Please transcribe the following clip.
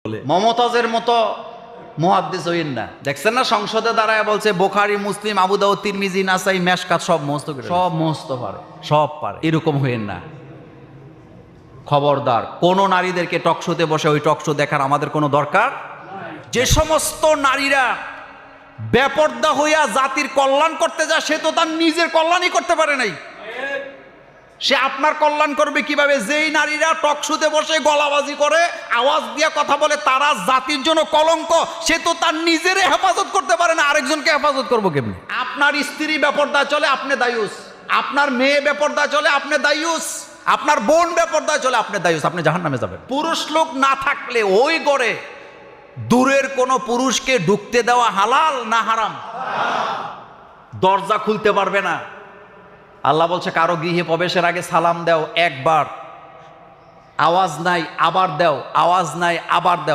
মমতাজের মতো মুহাদ্দিস হইন না। দেখছেন না সংসদে দাঁড়ায় বলছে বুখারী, মুসলিম, আবু দাউদ, তিরমিজি, নাসাই, মেশকাত সব মুখস্থ করে, সব মুখস্থ পারে, সব পারে। এরকম হইন না। খবরদার, কোন নারীদেরকে টকশোতে বসে ওই টকশো দেখার আমাদের কোনো দরকার। যে সমস্ত নারীরা বেপর্দা হইয়া জাতির কল্যাণ করতে যায়, সে তো তার নিজের কল্যাণই করতে পারে নাই। সে আপনার কল্যাণ করবে কিভাবে? যেই নারীরা টকশোতে বসে গলাবাজি করে, আওয়াজ দিয়ে কথা বলে, তারা জাতির জন্য কলঙ্ক। সে তো তার নিজের হেফাজত করতে পারে না, আরেকজনকে হেফাজত করবো কেমনি? আপনার স্ত্রী বেপর্দা চলে, আপনি দায়ুস। আপনার মেয়ে বেপর্দা চলে, আপনি দায়ুস। আপনার বোন বেপর্দা চলে, আপনি দায়ুস। আপনি জাহান্নামে যাবেন। পুরুষ লোক না থাকলে ওই ঘরে দূরের কোন পুরুষকে ঢুকতে দেওয়া হালাল না হারাম? দরজা খুলতে পারবে না। আল্লাহ বলছে কারো গৃহে প্রবেশের আগে সালাম দাও একবার, আওয়াজ নাই আবার দাও, আওয়াজ নাই আবার দাও।